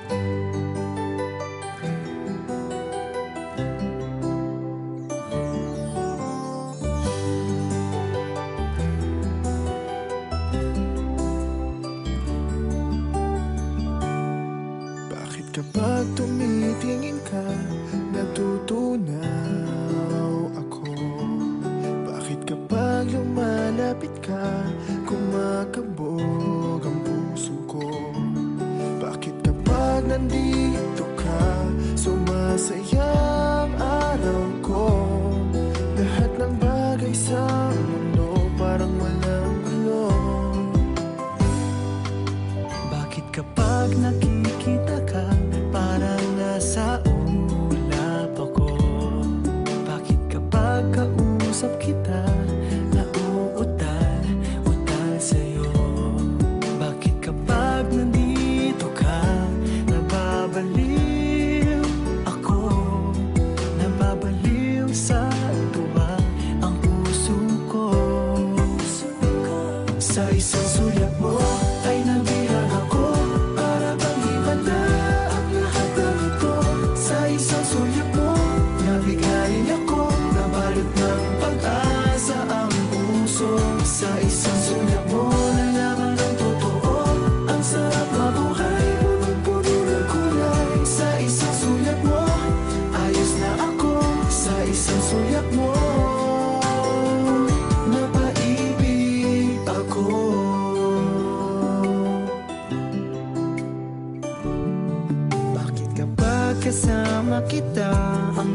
Bakit kapag tumitingin ka, natutunaw ako? Bakit kapag lumalapit ka, kumakabog ang puso ko? Bakit kapag nandito ka, sumasaya ang araw ko? Lahat ng bagay sa mundo parang walang gulo. Bakit kapag nakikita ka, parang nasa ulap ako? Bakit kapag kausap kita, nauutal sa'yo? Bakit kapag nandito ka, nababaliw ako? Nababaliw sa tuwa ang puso ko. Sa isang sulyap mo ay nabihag ako, para bang himala ang lahat ng ito. Sa isang sulyap mo, nabigayin ako, nabalot ng pag-asa ang puso. Sa isang sulyap mo, nalaman ng totoo, ang sarap mabuhay, punong-puno ng kulay. Sa isang sulyap mo, ayos na ako. Sa isang sulyap mo, napaibig ako. Bakit kapag kasama kita, ang